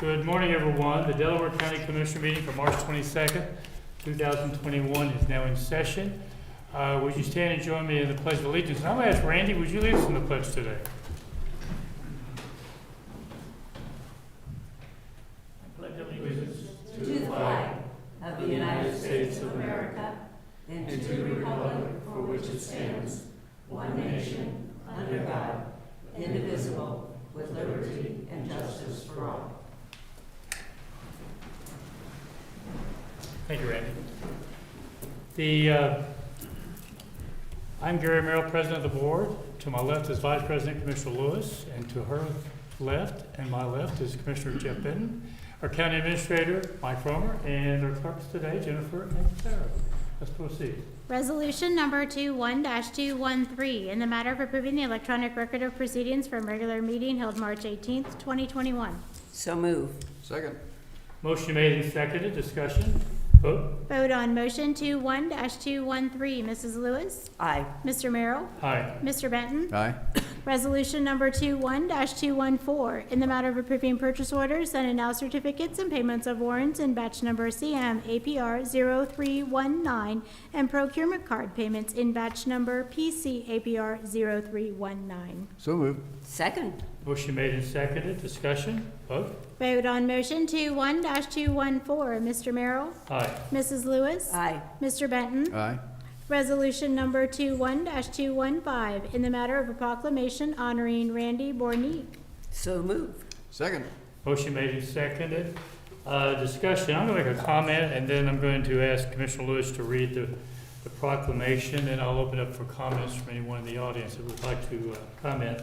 Good morning, everyone. The Delaware County Commissioner meeting for March 22nd, 2021 is now in session. Would you stand and join me in the Pledge of Allegiance? And I'm going to ask Randy, would you lead us in the pledge today? I pledge allegiance to the flag of the United States of America and to the republic for which it stands, one nation, under God, indivisible, with liberty and justice for all. Thank you, Randy. I'm Gary Merrill, President of the Board. To my left is Vice President Commissioner Lewis, and to her left and my left is Commissioner Jeff Benton, our County Administrator, Mike Romer, and our clerks today, Jennifer and Sarah. Let's proceed. Resolution number 21-213, in the matter of approving the electronic record of proceedings from regular meeting held March 18th, 2021. So move. Second. Motion made and seconded. Discussion. Vote. Vote on motion 21-213. Mrs. Lewis? Aye. Mr. Merrill? Aye. Mr. Benton? Aye. Resolution number 21-214, in the matter of approving purchase orders, then and now certificates and payments of warrants in batch number CM APR 0319 and procurement card payments in batch number PC APR 0319. So moved. Second. Motion made and seconded. Discussion. Vote. Vote on motion 21-214. Mr. Merrill? Aye. Mrs. Lewis? Aye. Mr. Benton? Aye. Resolution number 21-215, in the matter of a proclamation honoring Randy Bornick. So move. Second. Motion made and seconded. Discussion. I'm going to make a comment, and then I'm going to ask Commissioner Lewis to read the proclamation, and I'll open up for comments from anyone in the audience that would like to comment.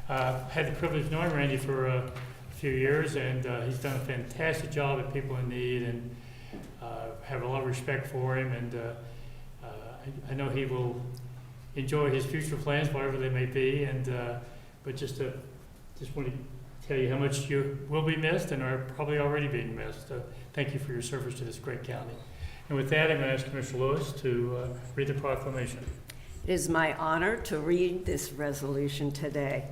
Had the privilege of knowing Randy for a few years, and he's done a fantastic job at People in Need, and have a lot of respect for him, and I know he will enjoy his future plans, whatever they may be, and but just want to tell you how much you will be missed and are probably already being missed. Thank you for your service to this great county. And with that, I'm going to ask Commissioner Lewis to read the proclamation. It is my honor to read this resolution today.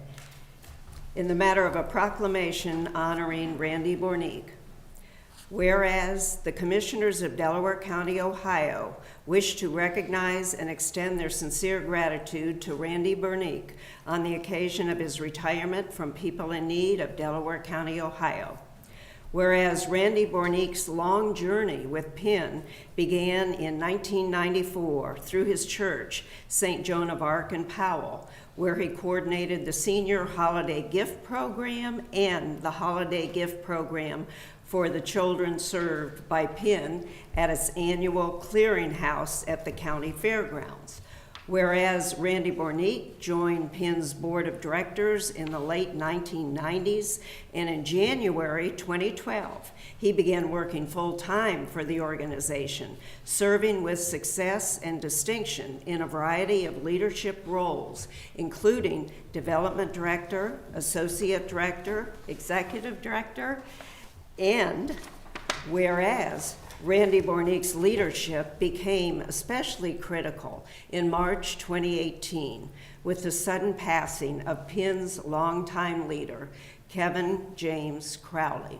In the matter of a proclamation honoring Randy Bornick, whereas the Commissioners of Delaware County, Ohio, wish to recognize and extend their sincere gratitude to Randy Bornick on the occasion of his retirement from People in Need of Delaware County, Ohio. Whereas Randy Bornick's long journey with PIN began in 1994 through his church, St. Joan of Arc in Powell, where he coordinated the Senior Holiday Gift Program and the Holiday Gift Program for the children served by PIN at its annual clearinghouse at the county fairgrounds. Whereas Randy Bornick joined PIN's board of directors in the late 1990s, and in January 2012, he began working full-time for the organization, serving with success and distinction in a variety of leadership roles, including development director, associate director, executive director, and whereas Randy Bornick's leadership became especially critical in March 2018 with the sudden passing of PIN's longtime leader, Kevin James Crowley.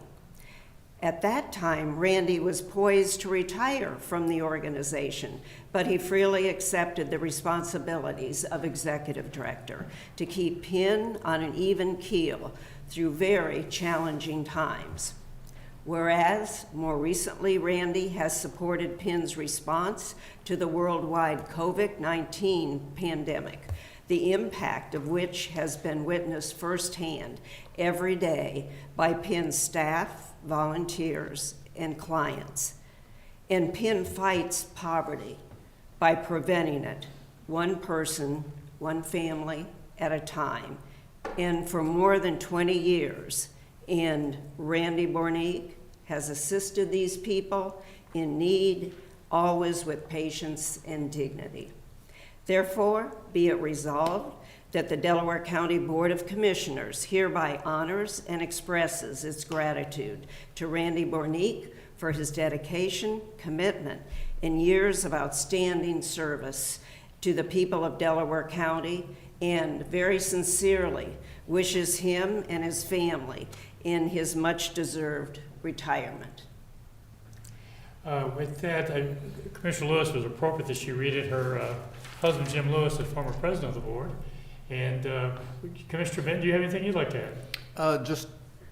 At that time, Randy was poised to retire from the organization, but he freely accepted the responsibilities of executive director to keep PIN on an even keel through very challenging times. Whereas, more recently, Randy has supported PIN's response to the worldwide COVID-19 pandemic, the impact of which has been witnessed firsthand every day by PIN staff, volunteers, and clients. And PIN fights poverty by preventing it, one person, one family at a time, and for more than 20 years. And Randy Bornick has assisted these people in need, always with patience and dignity. Therefore, be it resolved that the Delaware County Board of Commissioners hereby honors and expresses its gratitude to Randy Bornick for his dedication, commitment, and years of outstanding service to the people of Delaware County, and very sincerely wishes him and his family in his much-deserved retirement. With that, Commissioner Lewis was appropriate that she read it. Her husband, Jim Lewis, is former president of the board. And Commissioner Benton, do you have anything you'd like to add? Just,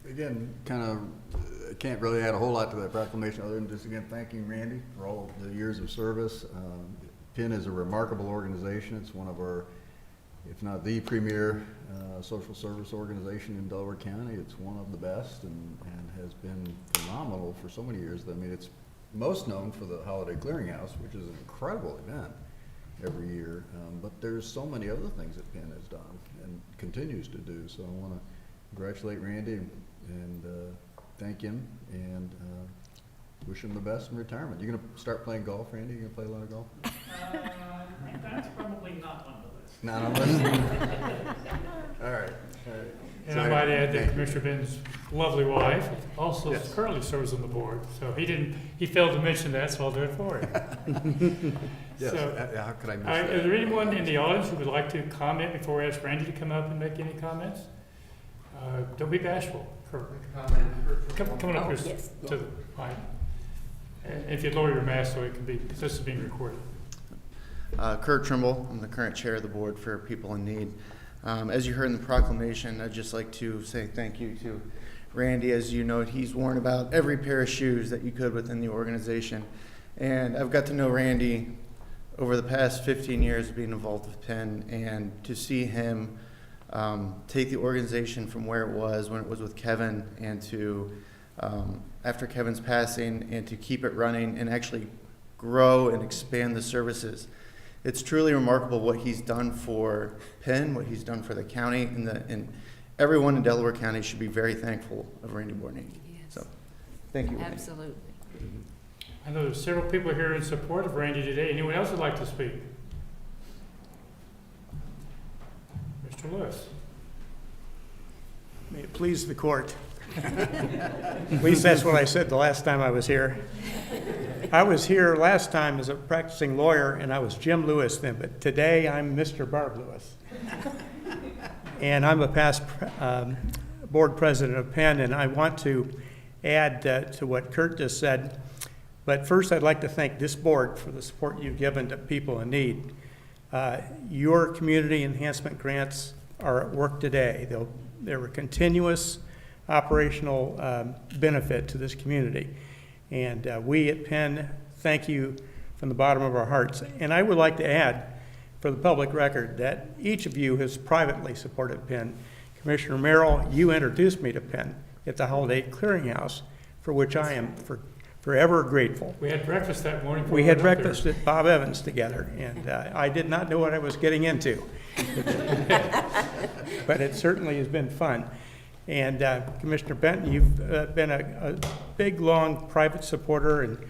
again, kind of can't really add a whole lot to that proclamation other than just, again, thanking Randy for all of the years of service. PIN is a remarkable organization. It's one of our, if not the premier social service organization in Delaware County. It's one of the best and has been phenomenal for so many years. I mean, it's most known for the Holiday Clearinghouse, which is an incredible event every year. But there's so many other things that PIN has done and continues to do. So I want to congratulate Randy and thank him and wish him the best in retirement. You going to start playing golf, Randy? You going to play a lot of golf? That's probably not on the list. Not on the list? All right. And I might add that Commissioner Benton's lovely wife also Yes. currently serves on the board. So he failed to mention that, so I'll do it for him. Yes, So, how could I miss All right, that? is there anyone in the audience who would like to comment before we ask Randy to come up and make any comments? Don't be bashful, Kurt. Come on up here yes. to the mic. And if you lower your mask so it can be, because this is being recorded. Kurt Trimble, I'm the current chair of the board for People in Need. As you heard in the proclamation, I'd just like to say thank you to Randy. As you know, he's worn about every pair of shoes that you could within the organization. And I've got to know Randy over the past 15 years of being involved with PIN, and to see him take the organization from where it was when it was with Kevin, and to, after Kevin's passing, and to keep it running and actually grow and expand the services. It's truly remarkable what he's done for PIN, what he's done for the county, and everyone in Delaware County should be very thankful of Randy Borney. Yes. So, thank you, Randy. Absolutely. I know there's several people here in support of Randy today. Anyone else would like to speak? Mr. Lewis. May it please the court. At least that's what I said the last time I was here. I was here last time as a practicing lawyer, and I was Jim Lewis then, but today I'm Mr. Barb Lewis. And I'm a past board president of PIN, and I want to add to what Kurt just said. But first, I'd like to thank this board for the support you've given to people in need. Your community enhancement grants are at work today. They're a continuous operational benefit to this community. And we at PIN thank you from the bottom of our hearts. And I would like to add, for the public record, that each of you has privately supported PIN. Commissioner Merrill, you introduced me to PIN at the Holiday Clearinghouse, for which I am forever grateful. We had breakfast that morning. before We had went up there. breakfast at Bob Evans together, and I did not know what I was getting into. But it certainly has been fun. And Commissioner Benton, you've been a big, long private supporter,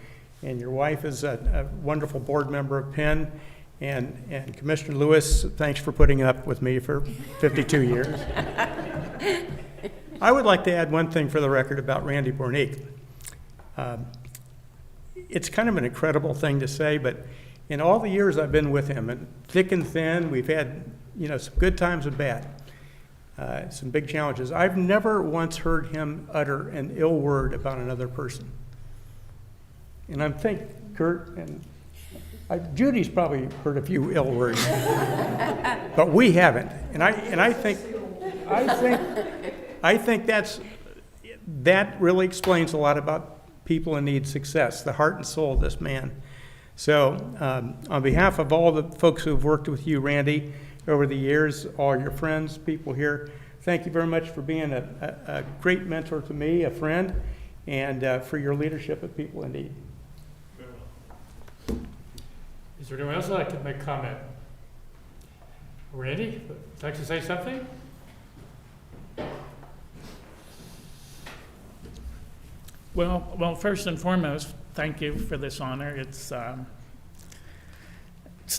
and your wife is a wonderful board member of PIN. And Commissioner Lewis, thanks for putting up with me for 52 years. I would like to add one thing for the record about Randy Bornick. It's kind of an incredible thing to say, but in all the years I've been with him, and thick and thin, we've had some good times and bad, some big challenges. I've never once heard him utter an ill word about another person. And I think Kurt and Judy's probably heard a few ill words, but we haven't. And I think that really explains a lot about people in need success, the heart and soul of this man. So on behalf of all the folks who have worked with you, Randy, over the years, all your friends, people here, thank you very much for being a great mentor to me, a friend, and for your leadership of People in Need. Is there anyone else who'd like to make a comment? Randy, would you like to say something? Well, first and foremost, thank you for this honor. It's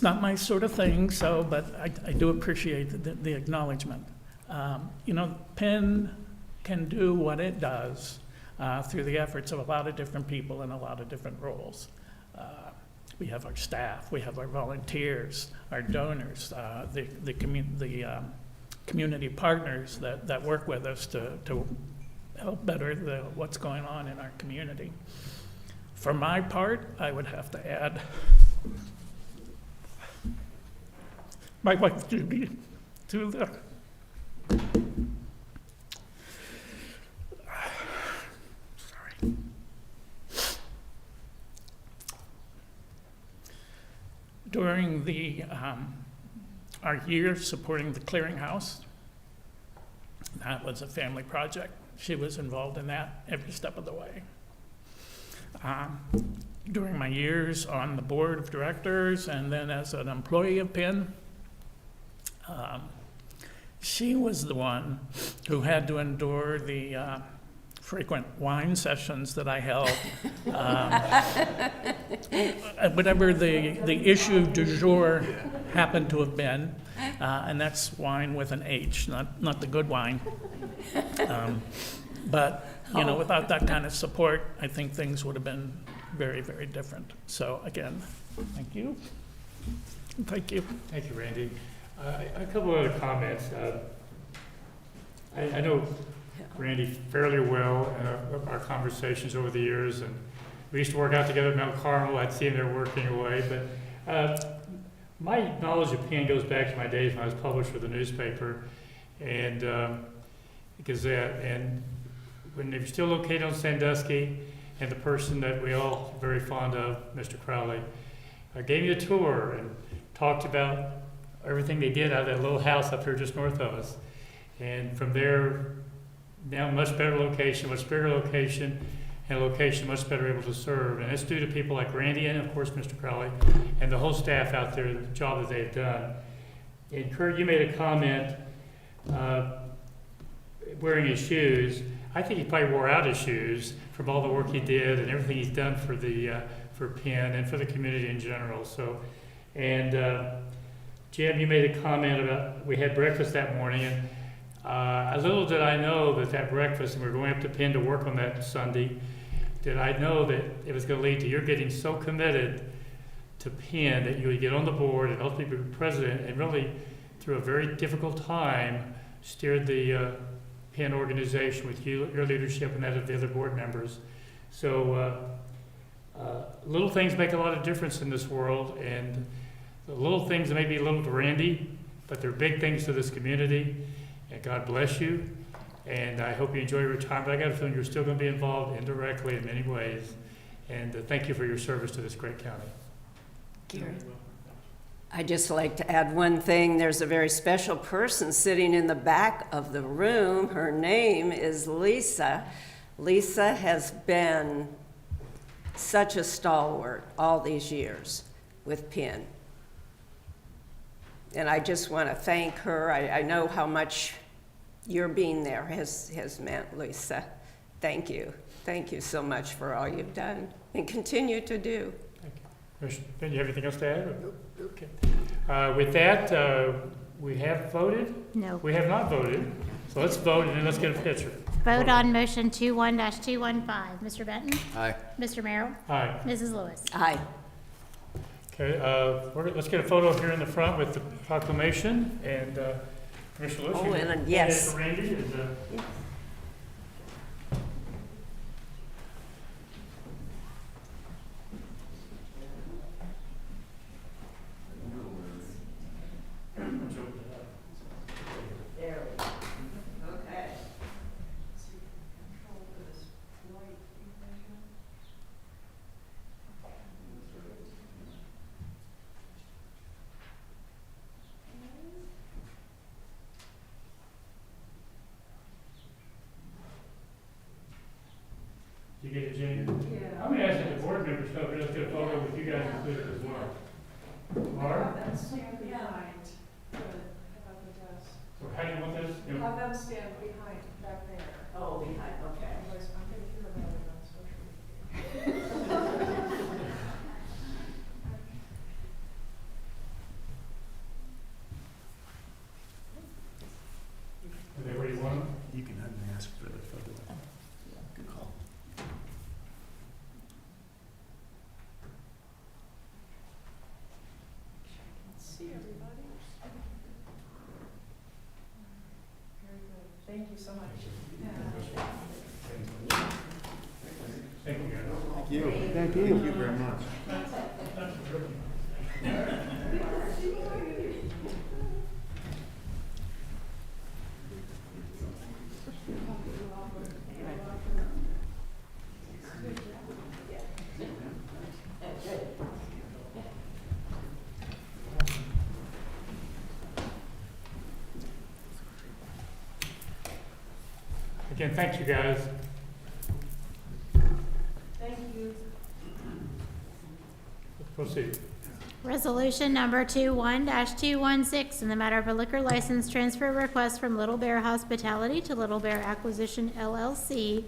not my sort of thing, but I do appreciate the acknowledgement. PIN can do what it does through the efforts of a lot of different people in a lot of different roles. We have our staff, we have our volunteers, our donors, the community partners that work with us to help better what's going on in our community. For my part, I would have to add my wife Judy to the sorry. During our year supporting the clearinghouse, that was a family project. She was involved in that every step of the way. During my years on the board of directors and then as an employee of PIN, she was the one who had to endure the frequent wine sessions that I held. Whatever the issue du jour happened to have been, and that's wine with an H, not the good wine. But, you know, without that kind of support, I think things would have been very, very different. So again, thank you. Thank you. Thank you, Randy. A couple other comments. I know Randy fairly well in our conversations over the years, and we used to work out together at Mount Carmel. I'd see him there working away, but my knowledge of PIN goes back to my days when I was published for the newspaper and Gazette, and when they were still located on Sandusky, and the person that we all are very fond of, Mr. Crowley, gave me a tour and talked about everything they did out of that little house up here just north of us. And from there, now much better location, much bigger location, and a location much better able to serve. And it's due to people like Randy and, of course, Mr. Crowley, and the whole staff out there, the job that they've done. And Kurt, you made a comment wearing his shoes. I think he probably wore out his shoes from all the work he did and everything he's done for the for PIN and for the community in general. So, and Jim, you made a comment about we had breakfast that morning, and little did I know that breakfast, and we were going up to PIN to work on that Sunday, did I know that it was going to lead to your getting so committed to PIN that you would get on the board and ultimately be president, and really, through a very difficult time, steered the PIN organization with your leadership and that of the other board members. So little things make a lot of difference in this world, and the little things may be little to Randy, but they're big things to this community, and God bless you, and I hope you enjoy your retirement. I got a feeling you're still going to be involved indirectly in many ways, and thank you for your service to this great county. Gary. I'd just like to add one thing. There's a very special person sitting in the back of the room. Her name is Lisa. Lisa has been such a stalwart all these years with PIN. And I just want to thank her. I know how much your being there has meant, Lisa. Thank you. Thank you so much for all you've done and continue to do. Thank you. Commissioner, do you have anything else to add? Nope. Okay. With that, we have voted? No. We have not voted. So let's vote and then let's get a picture. Vote on motion 21-215. Mr. Benton? Aye. Mr. Merrill? Aye. Mrs. Lewis? Aye. Okay, let's get a photo here in the front with the proclamation, and Commissioner Lewis. Oh, and yes. And Randy is, There we go. Okay. you get it, Jane? Yeah. I'm going to ask the board members to let's get a photo with you guys included as well. Laura? Them stand behind. Good. How about the desk? So how do you want this? You know, Have them stand behind, back there. Oh, behind, okay. Otherwise, I'm going to hear about it on social media. Are they where you want them? You can unmask for the photo. Good call. See everybody. Very good. Thank you so much. Yeah. Thank you, guys. Thank you. Thank you. Thank you very much. Again, thank you, guys. Thank you. Proceed. Resolution number 21-216, in the matter of a liquor license transfer request from Little Bear Hospitality to Little Bear Acquisition LLC,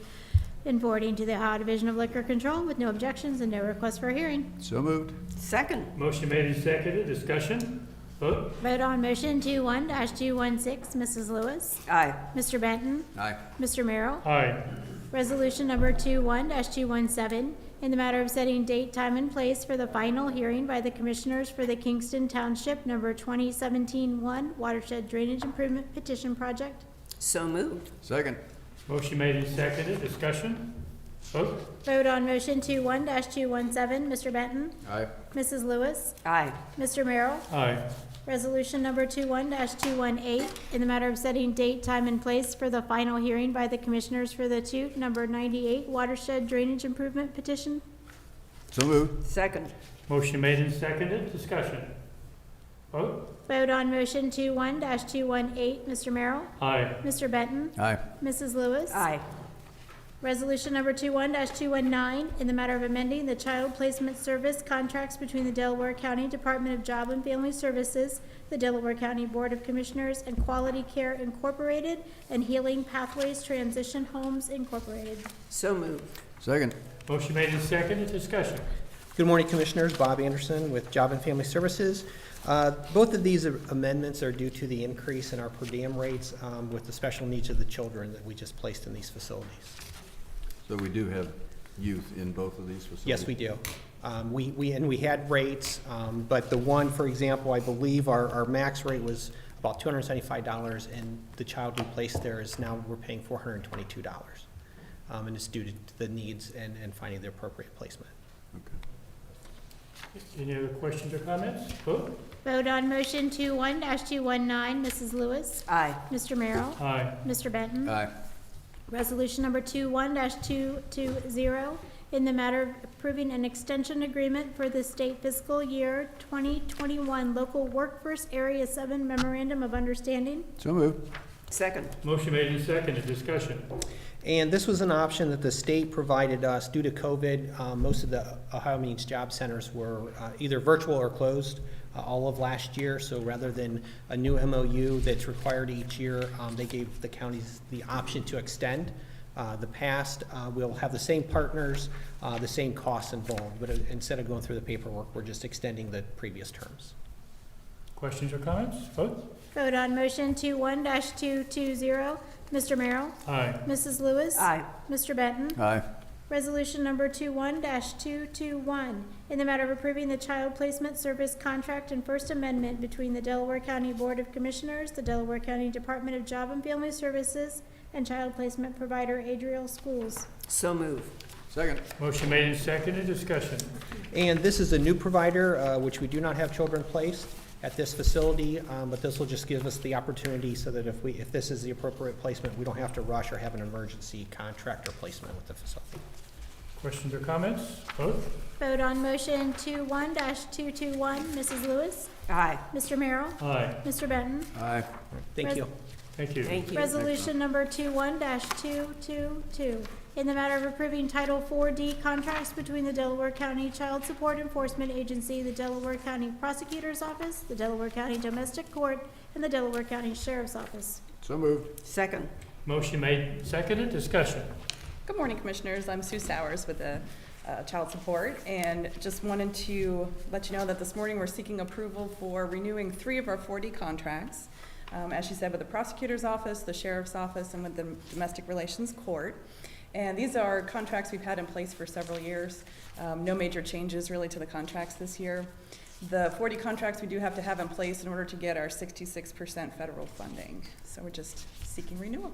and forwarding to the Ohio Division of Liquor Control with no objections and no request for a hearing. So moved. Second. Motion made and seconded. Discussion? Vote. Vote on motion 21-216, Mrs. Lewis. Aye. Mr. Benton. Aye. Mr. Merrill. Aye. Resolution number 21-217, in the matter of setting date, time, and place for the final hearing by the Commissioners for the Kingston Township number 2017-1 Watershed Drainage Improvement Petition Project. So moved. Second. Motion made and seconded. Discussion? Vote. Vote on motion 21-217, Mr. Benton. Aye. Mrs. Lewis. Aye. Mr. Merrill. Aye. Resolution number 21-218, in the matter of setting date, time, and place for the final hearing by the Commissioners for the Toot number 98 Watershed Drainage Improvement Petition. So moved. Second. Motion made and seconded. Discussion? Vote. Vote on motion 21-218, Mr. Merrill. Aye. Mr. Benton. Aye. Mrs. Lewis. Aye. Resolution number 21-219, in the matter of amending the child placement service contracts between the Delaware County Department of Job and Family Services, the Delaware County Board of Commissioners, and Quality Care Incorporated, and Healing Pathways Transition Homes Incorporated. So moved. Second. Motion made and seconded. Discussion? Good morning, Commissioners. Bob Anderson with Job and Family Services. Both of these amendments are due to the increase in our per diem rates with the special needs of the children that we just placed in these facilities. So we do have youth in both of these facilities? Yes, we do. We had rates, but the one, for example, I believe our max rate was about $275, and the child we placed there is now, we're paying $422. And it's due to the needs and finding the appropriate placement. Okay. Any other questions or comments? Vote. Vote on motion 21-219, Mrs. Lewis. Aye. Mr. Merrill. Aye. Mr. Benton. Aye. Resolution number 21-220, in the matter of approving an extension agreement for the state fiscal year 2021 local workforce area 7 memorandum of understanding. So moved. Second. Motion made and seconded. Discussion? And this was an option that the state provided us due to COVID. Most of the Ohio Means Job Centers were either virtual or closed all of last year. So rather than a new MOU that's required each year, they gave the counties the option to extend. The past, we'll have the same partners, the same costs involved, but instead of going through the paperwork, we're just extending the previous terms. Questions or comments? Vote. Vote on motion 21-220, Mr. Merrill. Aye. Mrs. Lewis. Aye. Mr. Benton. Aye. Resolution number 21-221, in the matter of approving the child placement service contract and First Amendment between the Delaware County Board of Commissioners, the Delaware County Department of Job and Family Services, and child placement provider Adriel Schools. So moved. Second. Motion made and seconded. Discussion? And this is a new provider, which we do not have children placed at this facility, but this will just give us the opportunity so that if this is the appropriate placement, we don't have to rush or have an emergency contractor placement with the facility. Questions or comments? Vote. Vote on motion 21-221, Mrs. Lewis. Aye. Mr. Merrill. Aye. Mr. Benton. Aye. Thank you. Thank you. Thank you. Resolution number 21-222, in the matter of approving Title 4D contracts between the Delaware County Child Support Enforcement Agency, the Delaware County Prosecutor's Office, the Delaware County Domestic Court, and the Delaware County Sheriff's Office. So moved. Second. Motion made and seconded. Discussion? Good morning, Commissioners. I'm Sue Sowers with the Child Support, and just wanted to let you know that this morning we're seeking approval for renewing 3 of our 4D contracts. As she said, with the Prosecutor's Office, the Sheriff's Office, and with the Domestic Relations Court. And these are contracts we've had in place for several years. No major changes really to the contracts this year. The 4D contracts we do have to have in place in order to get our 66% federal funding. So we're just seeking renewal.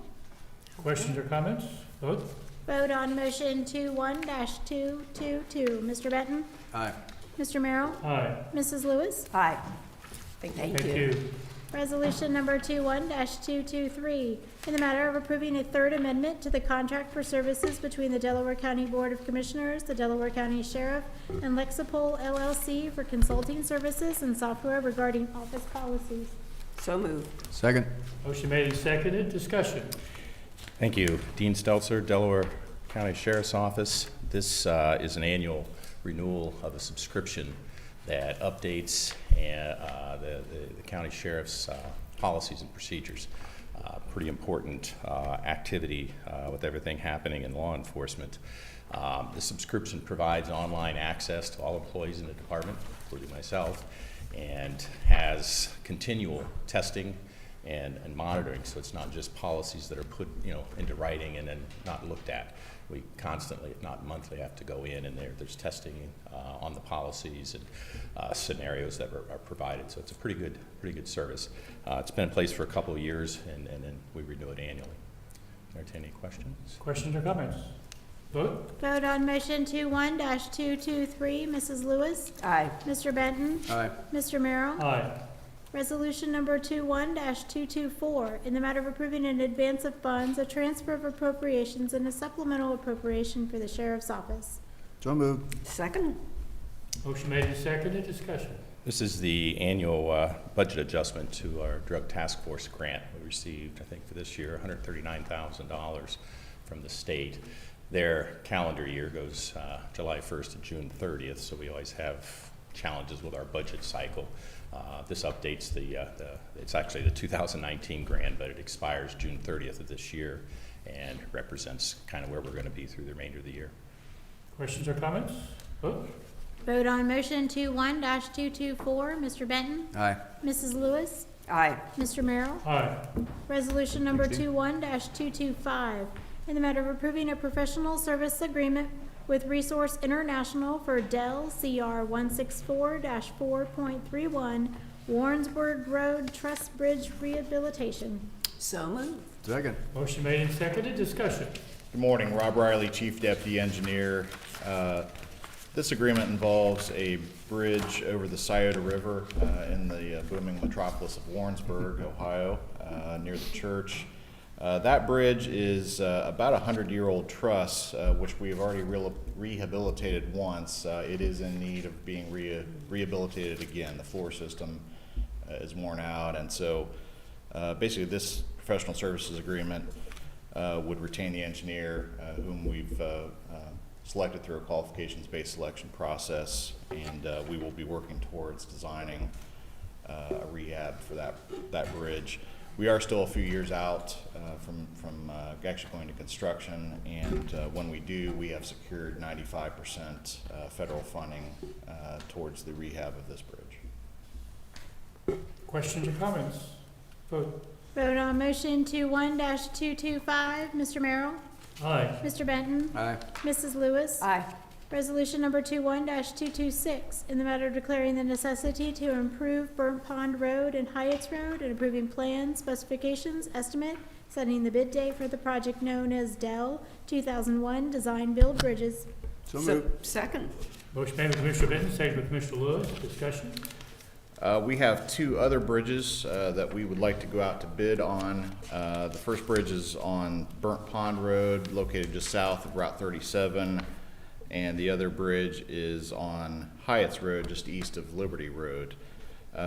Questions or comments? Vote. Vote on motion 21-222. Mr. Benton? Aye. Mr. Merrill? Aye. Mrs. Lewis? Aye. Thank you. Thank Thank you. you. Resolution number 21-223, in the matter of approving a third amendment to the contract for services between the Delaware County Board of Commissioners, the Delaware County Sheriff, and Lexipol LLC for consulting services and software regarding office policies. So moved. Second. Motion made and seconded. Discussion. Thank you. Dean Stelzer, Delaware County Sheriff's Office. This is an annual renewal of a subscription that updates the county sheriff's policies and procedures. Pretty important activity with everything happening in law enforcement. The subscription provides online access to all employees in the department, including myself, and has continual testing and monitoring, so it's not just policies that are put into writing and then not looked at. We constantly, if not monthly, have to go in, and there's testing on the policies and scenarios that are provided. So it's a pretty good service. It's been in place for a couple of years, and then we renew it annually. Entertain any questions? Questions or comments? Vote. Vote on motion 21-223. Mrs. Lewis? Aye. Mr. Benton? Aye. Mr. Merrill? Aye. Resolution number 21-224, in the matter of approving an advance of funds, a transfer of appropriations, and a supplemental appropriation for the Sheriff's Office. So moved. Second. Motion made and seconded. Discussion. This is the annual budget adjustment to our Drug Task Force grant. We received, I think for this year, $139,000 from the state. Their calendar year goes July 1st to June 30th, so we always have challenges with our budget cycle. This updates it's actually the 2019 grant, but it expires June 30th of this year and represents kind of where we're going to be through the remainder of the year. Questions or comments? Vote. Vote on motion 21-224. Mr. Benton? Aye. Mrs. Lewis? Aye. Mr. Merrill? Aye. Resolution number 21-225, in the matter of approving a professional service agreement with Resource International for Dell CR 164-4.31 Warrensburg Road Truss Bridge Rehabilitation. So moved. Second. Motion made and seconded. Discussion. Good morning, Rob Riley, Chief Deputy Engineer. This agreement involves a bridge over the Scioto River in the booming metropolis of Warrensburg, Ohio, near the church. That bridge is about a 100-year-old truss, which we have already rehabilitated once. It is in need of being rehabilitated again. The floor system is worn out, and so basically this professional services agreement would retain the engineer whom we've selected through a qualifications-based selection process, and we will be working towards designing a rehab for that bridge. We are still a few years out from actually going to construction, and when we do, we have secured 95% federal funding towards the rehab of this bridge. Questions or comments? Vote. Vote on motion 21-225. Mr. Merrill? Aye. Mr. Benton? Aye. Mrs. Lewis? Aye. Resolution number 21-226, in the matter of declaring the necessity to improve Burnt Pond Road and Hyatt's Road and approving plans, specifications, estimate, setting the bid date for the project known as Dell 2001 Design Build Bridges. So moved. Second. Motion made by Commissioner Benton, seconded by Commissioner Lewis. Discussion. We have two other bridges that we would like to go out to bid on. The first bridge is on Burnt Pond Road, located just south of Route 37. And the other bridge is on Hyatt's Road, just east of Liberty Road.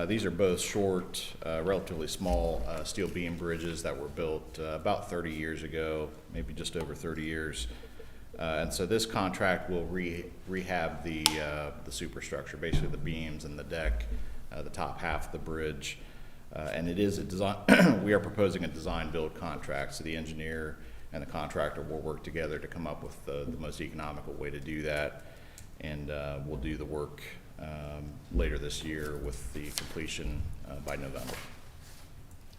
These are both short, relatively small steel beam bridges that were built about 30 years ago, maybe just over 30 years. And so this contract will rehab the superstructure, basically the beams and the deck, the top half of the bridge. And it is a design, we are proposing a design build contract, so the engineer and the contractor will work together to come up with the most economical way to do that. And we'll do the work later this year with the completion by November.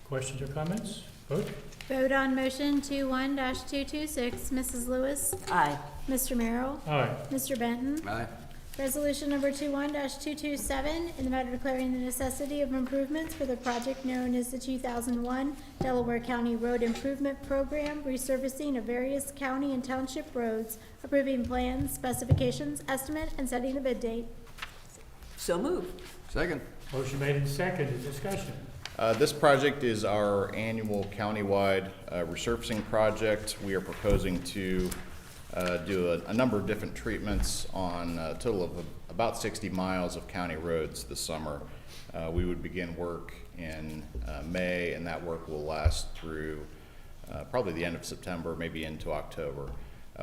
Questions or comments? Vote. Vote on motion 21-226. Mrs. Lewis? Aye. Mr. Merrill? Aye. Mr. Benton? Aye. Resolution number 21-227, in the matter declaring the necessity of improvements for the project known as the 2001 Delaware County Road Improvement Program, resurfacing of various county and township roads, approving plans, specifications, estimate, and setting the bid date. So moved. Second. Motion made and seconded, discussion. This project is our annual countywide resurfacing project. We are proposing to do a number of different treatments on a total of about 60 miles of county roads this summer. We would begin work in May, and that work will last through probably the end of September, maybe into October.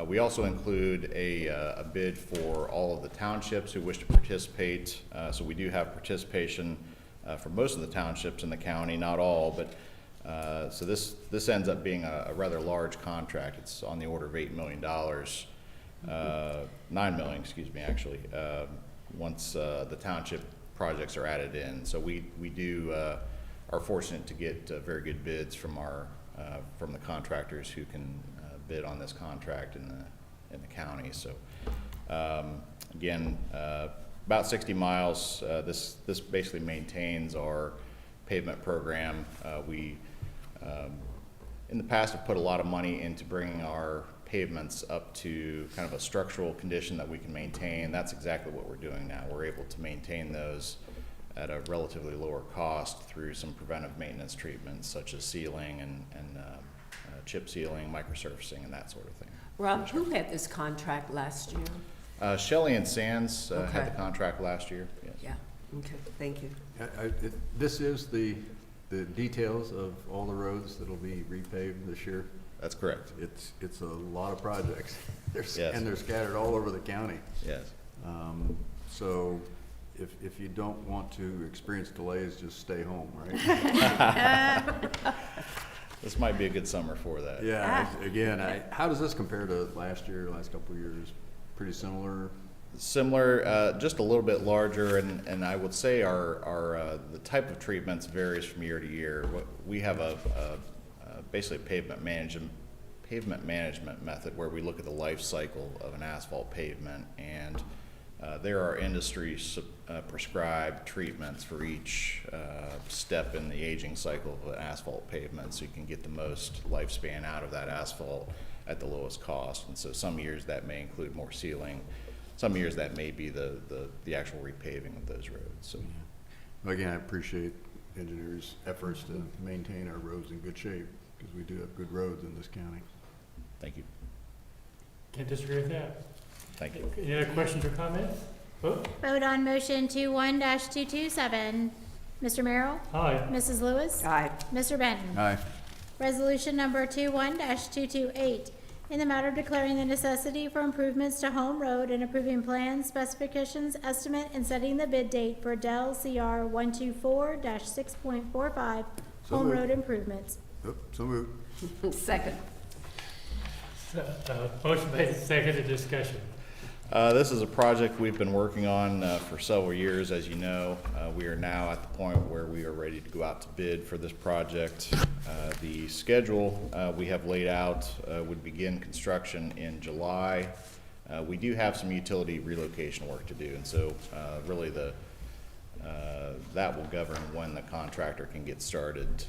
We also include a bid for all of the townships who wish to participate. So we do have participation for most of the townships in the county, not all, but so this ends up being a rather large contract. It's on the order of $8 million, $9 million, excuse me, actually, once the township projects are added in. So we do are fortunate to get very good bids from the contractors who can bid on this contract in the county. So again, about 60 miles. This basically maintains our pavement program. We in the past have put a lot of money into bringing our pavements up to kind of a structural condition that we can maintain. That's exactly what we're doing now. We're able to maintain those at a relatively lower cost through some preventive maintenance treatments such as sealing and chip sealing, microsurfacing, and that sort of thing. Rob, who had this contract last year? Shelley and Sands Okay. had the contract last year. Yes. Yeah, okay, thank you. This is the details of all the roads that'll be repaved this year. That's correct. It's a lot of projects. Yes. And they're scattered all over the county. Yes. So if you don't want to experience delays, just stay home, right? This might be a good summer for that. Yeah, again, how does this compare to last couple of years? Pretty similar? Similar, just a little bit larger, and I would say our the type of treatments varies from year to year. We have basically a pavement management method where we look at the life cycle of an asphalt pavement, and there are industry prescribed treatments for each step in the aging cycle of an asphalt pavement, so you can get the most lifespan out of that asphalt at the lowest cost. And so some years that may include more sealing, some years that may be the actual repaving of those roads. So Again, I appreciate engineers' efforts to maintain our roads in good shape, because we do have good roads in this county. thank you. Can't disagree with that. Thank you. Any other questions or comments? Vote. Vote on motion 21-227. Mr. Merrill? Aye. Mrs. Lewis? Aye. Mr. Benton? Aye. Resolution number 21-228, in the matter of declaring the necessity for improvements to Home Road and approving plans, specifications, estimate, and setting the bid date for Del CR 124-6.45 So Home moved. Road improvements. So moved. Second. Motion made and seconded, discussion. This is a project we've been working on for several years. As you know, we are now at the point where we are ready to go out to bid for this project. The schedule we have laid out would begin construction in July. We do have some utility relocation work to do, and so really that will govern when the contractor can get started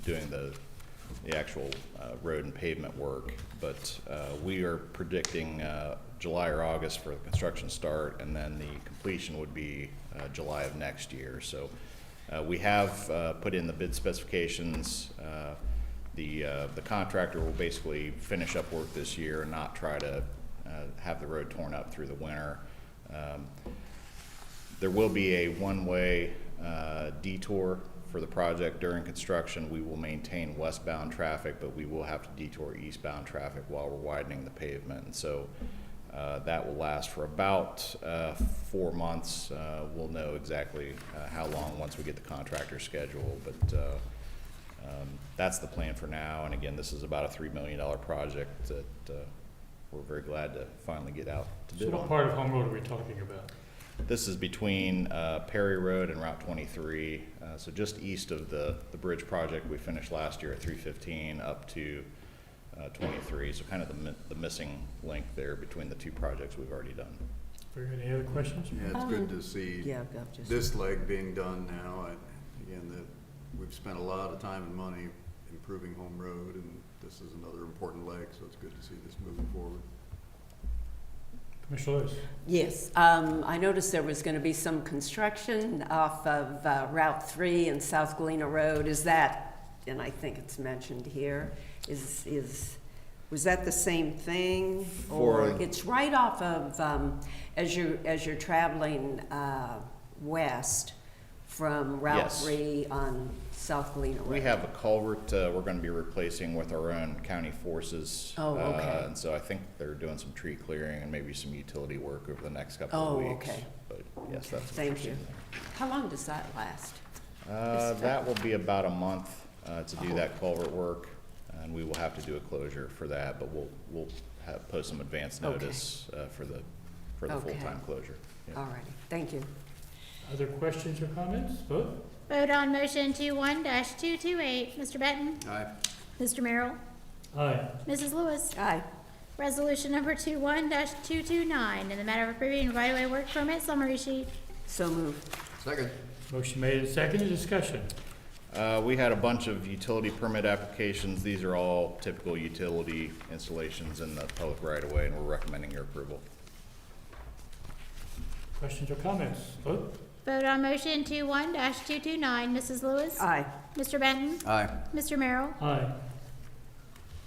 doing the actual road and pavement work. But we are predicting July or August for the construction start, and then the completion would be July of next year. So we have put in the bid specifications. The contractor will basically finish up work this year and not try to have the road torn up through the winter. There will be a one-way detour for the project during construction. We will maintain westbound traffic, but we will have to detour eastbound traffic while we're widening the pavement. And so that will last for about 4 months. We'll know exactly how long once we get the contractor schedule, but that's the plan for now. And again, this is about a $3 million project that we're very glad to finally get out to So bid what on. part of Home Road are we talking about? This is between Perry Road and Route 23, so just east of the bridge project we finished last year at 315 up to 23, so kind of the missing link there between the two projects we've already done. Very good. Any other questions? Yeah, it's good to see Yeah, I've just. this leg being done now. Again, we've spent a lot of time and money improving Home Road, and this is another important leg, so it's good to see this moving forward. Commissioner Lewis? Yes, I noticed there was going to be some construction off of Route 3 and South Galena Road. Is that, and I think it's mentioned here, was that the same thing? Or it's right off of, as you're traveling west from Route Yes. 3 on South Galena Road? We have a culvert we're going to be replacing with our own county forces. Oh, okay. And so I think they're doing some tree clearing and maybe some utility work over the next couple of Oh, weeks. okay. But yes, that's what Thank you're you. seeing How long does that last? there. That will be about a month to do that culvert work, and we will have to do a closure for that, but we'll post some advance Okay. notice for the Okay. full-time closure. Yeah. All righty, thank you. Other questions or comments? Vote. Vote on motion 21-228. Mr. Benton? Aye. Mr. Merrill? Aye. Mrs. Lewis? Aye. Resolution number 21-229, in the matter of approving right-of-way work permit summary sheet. So moved. Second. Motion made and seconded. Discussion. We had a bunch of utility permit applications. These are all typical utility installations in the public right-of-way, and we're recommending your approval. Questions or comments? Vote. Vote on motion 21-229. Mrs. Lewis? Aye. Mr. Benton? Aye. Mr. Merrill? Aye.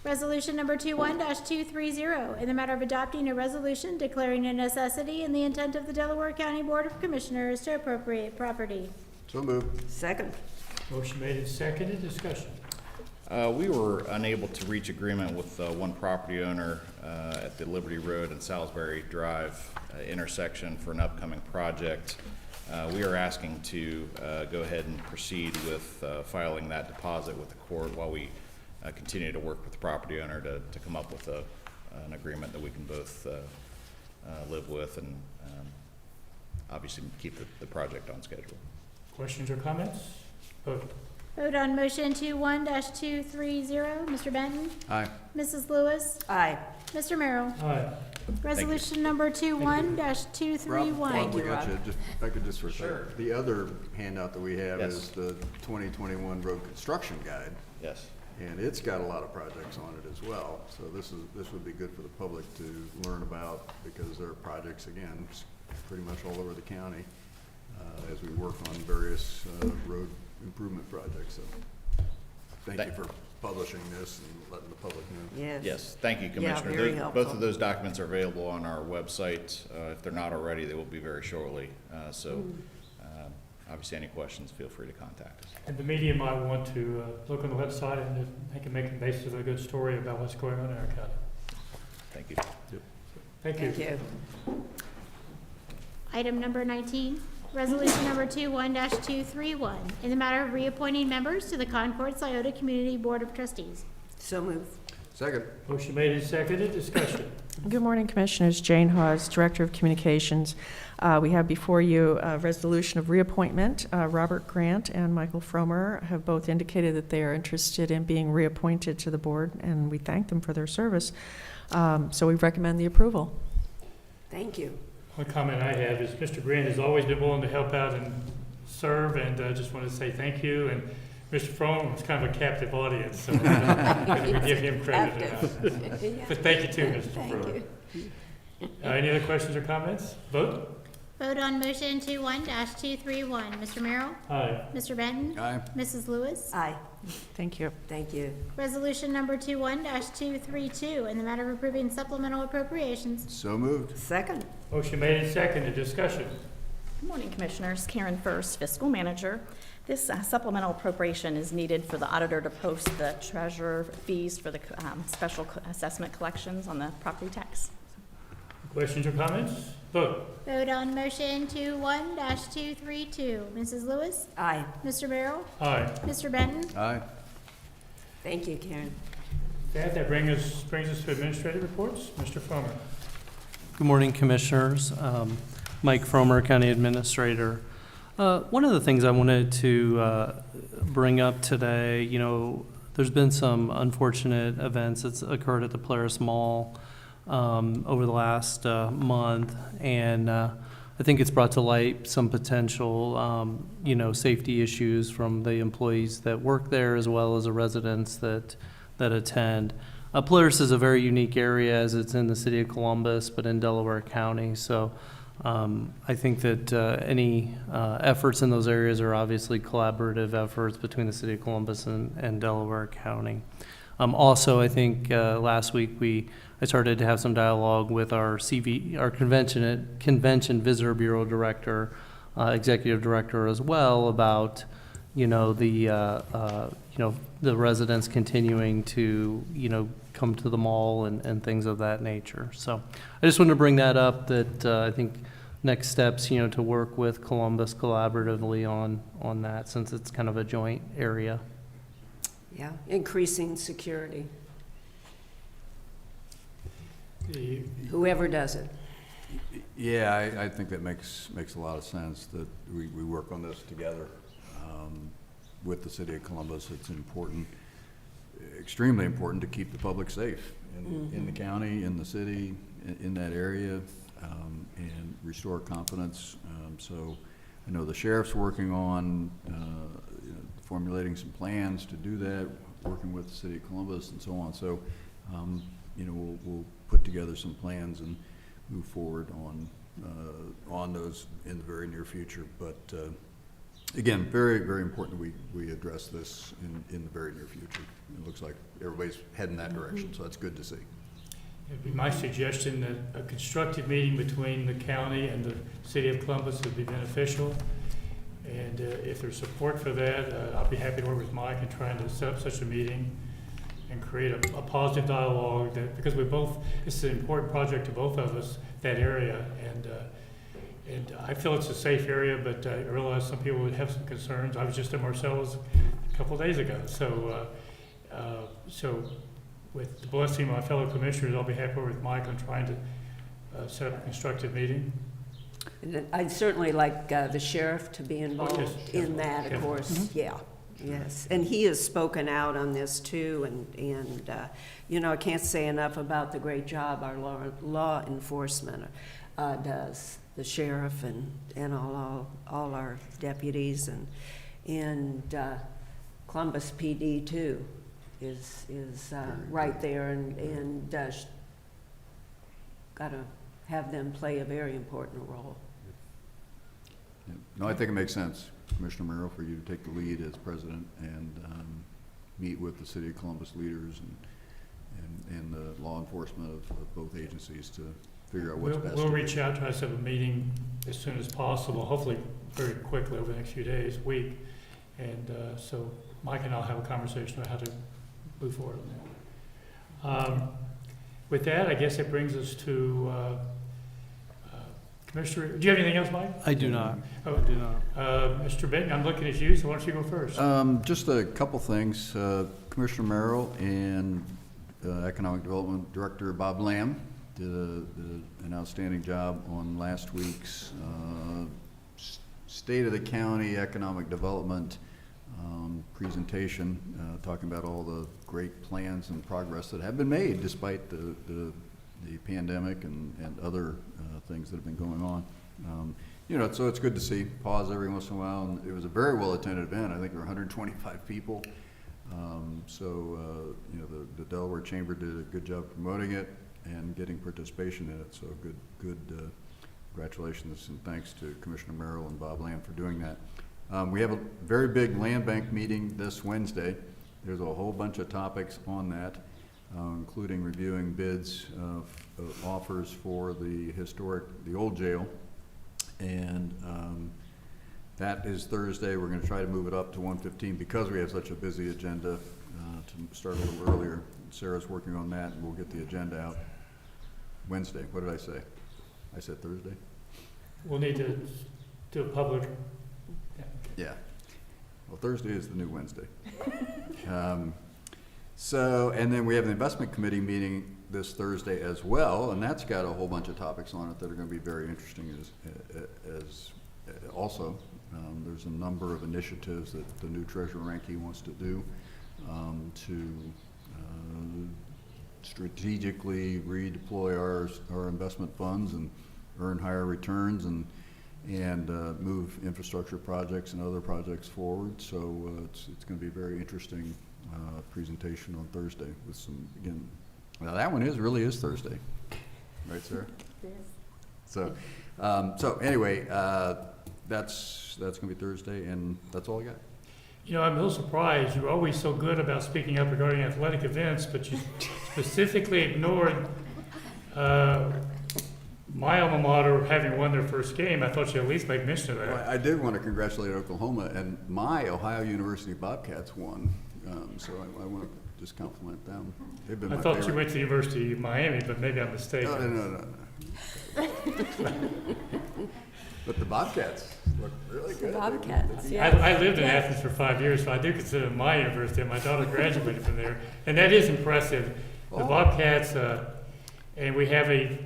Resolution number 21-230, in the matter of adopting a resolution declaring a necessity in the intent of the Delaware County Board of Commissioners to appropriate property. So moved. Second. Motion made and seconded. Discussion. We were unable to reach agreement with one property owner at the Liberty Road and Salisbury Drive intersection for an upcoming project. We are asking to go ahead and proceed with filing that deposit with the court while we continue to work with the property owner to come up with an agreement that we can both live with and obviously keep the project on schedule. Questions or comments? Vote. Vote on motion 21-230. Mr. Benton? Aye. Mrs. Lewis? Aye. Mr. Merrill? Aye. Resolution number 21-231. Thank you, we got Rob. you. If I could just for a second. The other handout that we have Yes. is the 2021 road construction guide, Yes. and it's got a lot of projects on it as well. So this would be good for the public to learn about, because there are projects, again, pretty much all over the county as we work on various road improvement projects. So thank you for publishing this and letting the public know. Yes. Yes, thank you, Yeah, Commissioner. very Both helpful. of those documents are available on our website. If they're not already, they will be very shortly. Obviously, any questions, feel free to contact us. And the media might want to look on the website and they can make a basis of a good story about what's going on in our county. Thank you. Thank you. Thank you. Item number 19, resolution number 21-231, in the matter of reappointing members to the Concord Scioto Community Board of Trustees. So moved. Second. Motion made and seconded. Discussion. Good morning, Commissioners. Jane Hawes, Director of Communications. We have before you a resolution of reappointment. Robert Grant and Michael Fromer have both indicated that they are interested in being reappointed to the board, and we thank them for their service. So we recommend the approval. Thank you. One comment I have is Mr. Grant has always been willing to help out and serve, and I just want to say thank you. And Mr. Fromm was kind of a captive audience, so we give him credit enough. But thank you too, Mr. Thank Fromm. you. Any other questions or comments? Vote. Vote on motion 21-231. Mr. Merrill? Aye. Mr. Benton? Aye. Mrs. Lewis? Aye. Thank you. Thank you. Resolution number 21-232, in the matter of approving supplemental appropriations. So moved. Second. Motion made and seconded. Discussion. Good morning, Commissioners. Karen First, Fiscal Manager. This supplemental appropriation is needed for the auditor to post the treasurer fees for the special assessment collections on the property tax. Questions or comments? Vote. Vote on motion 21-232. Mrs. Lewis? Aye. Mr. Merrill? Aye. Mr. Benton? Aye. Thank you, Karen. That brings us to administrative reports. Mr. Fromer. Good morning, Commissioners. Mike Fromer, County Administrator. One of the things I wanted to bring up today, there's been some unfortunate events that's occurred at the Polaris Mall over the last month, and I think it's brought to light some potential, safety issues from the employees that work there as well as the residents that attend. Polaris is a very unique area as it's in the city of Columbus, but in Delaware County. So I think that any efforts in those areas are obviously collaborative efforts between the city of Columbus and Delaware County. Also, I think last week I started to have some dialogue with our convention visitor bureau director, executive director as well about the residents continuing to come to the mall and things of that nature. So I just wanted to bring that up, that I think next steps to work with Columbus collaboratively on that, since it's kind of a joint area. Yeah, increasing security. Whoever does it. Yeah, I think that makes a lot of sense that we work on this together with the city of Columbus. It's important, extremely important, to keep the public safe in the county, in the city, in that area, and restore confidence. So I know the sheriff's working on formulating some plans to do that, working with the city of Columbus and so on. So we'll put together some plans and move forward on those in the very near future. But again, very, very important that we address this in the very near future. It looks like everybody's heading that direction, so that's good to see. It'd be my suggestion that a constructive meeting between the county and the city of Columbus would be beneficial. And if there's support for that, I'll be happy to work with Mike in trying to set up such a meeting and create a positive dialogue, because this is an important project to both of us, that area, and I feel it's a safe area, but I realize some people would have some concerns. I was just in Marcellus a couple of days ago, so with the blessing of my fellow commissioners, I'll be happy with Mike on trying to set up a constructive meeting. And I'd certainly like the sheriff to be involved in that, of course. Mm-hmm. Yeah. Yes, and he has spoken out on this too, and I can't say enough about the great job our law enforcement does, the sheriff and all our deputies, and Columbus PD too is right there, and got to have them play a very important role. Yeah. No, I think it makes sense, Commissioner Merrill, for you to take the lead as president and meet with the city of Columbus leaders and the law enforcement of both agencies to figure out what's best. We'll reach out, try to set up a meeting as soon as possible, hopefully very quickly over the next few days, week. And so Mike and I'll have a conversation about how to move forward on that. With that, I guess it brings us to Commissioner, do you have anything else, Mike? I do not. Oh, I do not. Mr. Benton, I'm looking at you, so why don't you go first? Just a couple things. Commissioner Merrill and Economic Development Director Bob Lamb did an outstanding job on last week's State of the County Economic Development presentation, talking about all the great plans and progress that have been made despite the pandemic and other things that have been going on. So it's good to see. Pause every once in a while, and it was a very well attended event. I think there were 125 people. The Delaware Chamber did a good job promoting it and getting participation in it. So good congratulations and thanks to Commissioner Merrill and Bob Lamb for doing that. We have a very big land bank meeting this Wednesday. There's a whole bunch of topics on that, including reviewing bids, offers for the old jail. And that is Thursday. We're going to try to move it up to 1:15 because we have such a busy agenda to start a little earlier. Sarah's working on that, and we'll get the agenda out Wednesday. What did I say? I said Thursday? We'll need to do a public. Yeah. Well, Thursday is the new Wednesday. And then we have the investment committee meeting this Thursday as well, and that's got a whole bunch of topics on it that are going to be very interesting as also. There's a number of initiatives that the new Treasurer Ranke wants to do to strategically redeploy our investment funds and earn higher returns and move infrastructure projects and other projects forward. So it's going to be a very interesting presentation on Thursday with some, again, well, that one really is Thursday, right, Sarah? Yes. So anyway, that's going to be Thursday, and that's all I got. You know, I'm a little surprised. You're always so good about speaking up regarding athletic events, but you specifically ignored my alma mater having won their first game. I thought you'd at least make mention of that. Well, I did want to congratulate Oklahoma, and my Ohio University Bobcats won, so I want to just compliment them. They've been I my thought favorite. you went to the University of Miami, but maybe I'm mistaken. No. But the Bobcats look really good. Bobcats, I lived in Athens for 5 years, so I do consider it my university. My daughter graduated from there, and that is impressive. The Bobcats, and we have a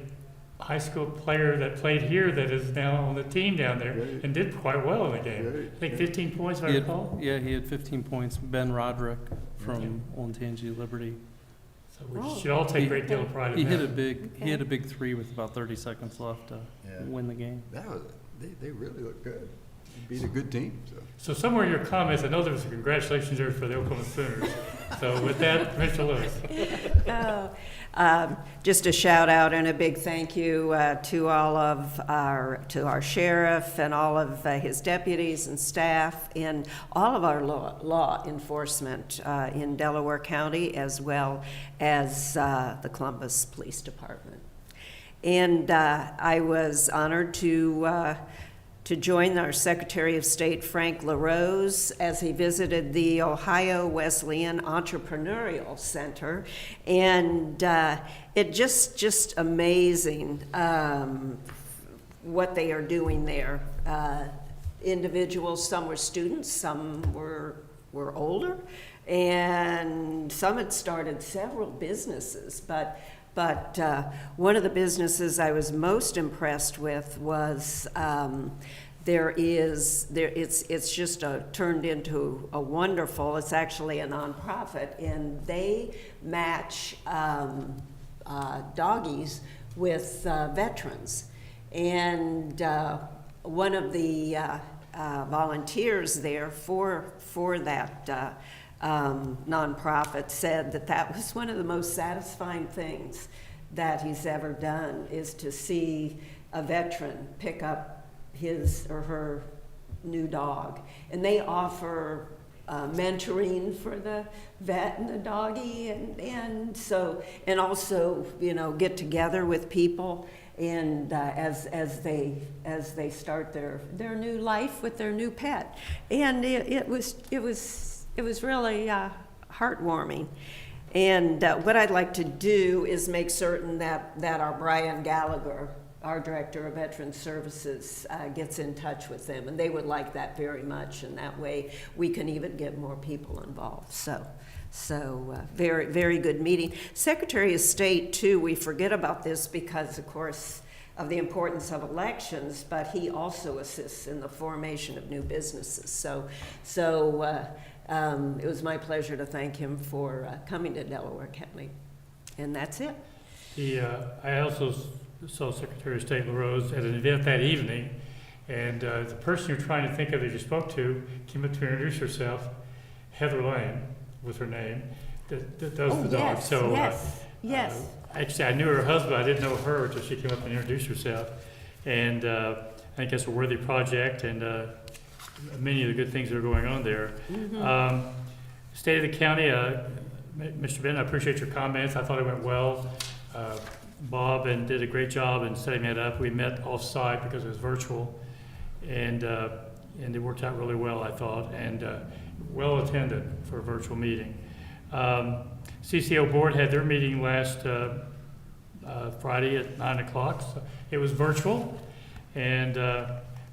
high school player that played here that is now on the team down there and did quite well in the game. I think 15 points, if I recall. Yeah, he had 15 points. Ben Roderick from Olentangy Liberty. So we should all take a great deal of pride in He that. hit a big three with about 30 seconds left to win the game. They really look good. They beat a good team. So somewhere in your comments, I know there was a congratulations there for the Oklahoma Sooners. So with that, Mr. Lewis. Just a shout out and a big thank you to all of our sheriff and all of his deputies and staff and all of our law enforcement in Delaware County, as well as the Columbus Police Department. And I was honored to join our Secretary of State, Frank LaRose, as he visited the Ohio Wesleyan Entrepreneurial Center. And it just amazing what they are doing there. Individuals, some were students, some were older, and some had started several businesses. But one of the businesses I was most impressed with was it's just turned into a wonderful, it's actually a nonprofit, and they match doggies with veterans. And one of the volunteers there for that nonprofit said that was one of the most satisfying things that he's ever done, is to see a veteran pick up his or her new dog. And they offer mentoring for the vet and the doggy, and also, you know, get together with people and as they start their new life with their new pet. And it was really heartwarming. And what I'd like to do is make certain that our Brian Gallagher, our Director of Veteran Services, gets in touch with them. And they would like that very much. And that way we can even get more people involved. So very, very good meeting. Secretary of State, too, we forget about this because, of course, of the importance of elections, but he also assists in the formation of new businesses. So it was my pleasure to thank him for coming to Delaware County. And that's it. I also saw Secretary of State LaRose at an event that evening, and the person you're trying to think of that you spoke to came up to introduce herself. Heather Lane was her name, that does the dog. Yes, So yes. actually, I knew her husband. I didn't know her until she came up and introduced herself. And I think that's a worthy project, and many of the good things that are going on there. Mm-hmm. State of the county, Mr. Ben, I appreciate your comments. I thought it went well. Bob did a great job in setting that up. We met off-site because it was virtual, and it worked out really well, I thought, and well attended for a virtual meeting. CCO board had their meeting last Friday at 9 o'clock. So it was virtual, and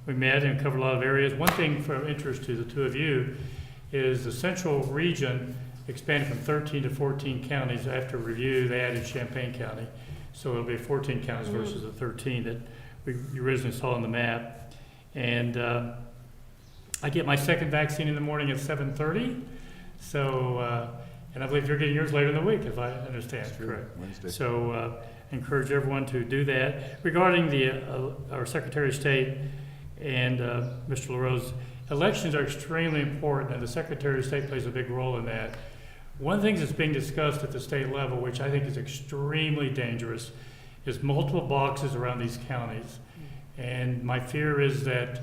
we met and covered a lot of areas. One thing of interest to the two of you is the central region expanded from 13 to 14 counties. After review, they added Champaign County. So it'll be 14 counties versus the 13 that we originally saw on the map. And I get my second vaccine in the morning at 7:30. So And I believe you're getting yours later in the week, if I understand That's true. correct. Wednesday. So encourage everyone to do that. Regarding our Secretary of State and Mr. LaRose, elections are extremely important, and the Secretary of State plays a big role in that. One of the things that's being discussed at the state level, which I think is extremely dangerous, is multiple boxes around these counties. And my fear is that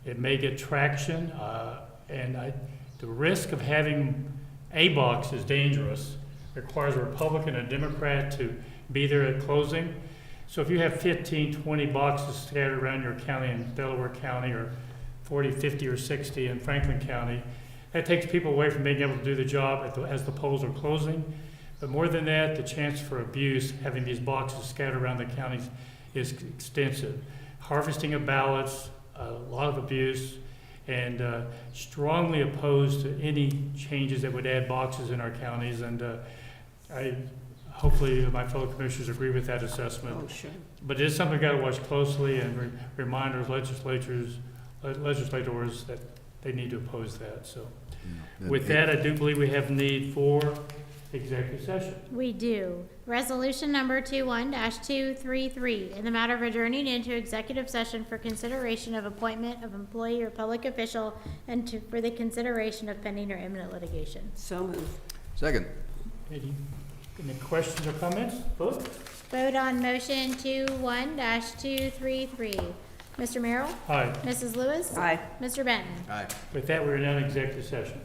it may get traction, the risk of having a box is dangerous. Requires a Republican and a Democrat to be there at closing. So if you have 15, 20 boxes scattered around your county in Delaware County, or 40, 50, or 60 in Franklin County, that takes people away from being able to do the job as the polls are closing. But more than that, the chance for abuse, having these boxes scattered around the counties, is extensive. Harvesting of ballots, a lot of abuse, and strongly opposed to any changes that would add boxes in our counties. And hopefully my fellow commissioners agree with that assessment. Oh, sure. But it is something we've got to watch closely, and remind our legislators that they need to oppose that. So with that, I do believe we have need for executive session. We do. Resolution number 21-233, in the matter of adjourning into executive session for consideration of appointment of employee or public official and for the consideration of pending or imminent litigation. So moved. Second. Any questions or comments? Vote. Vote on motion 21-233. Mr. Merrill? Aye. Mrs. Lewis? Aye. Mr. Benton? Aye. With that, we're now in executive session.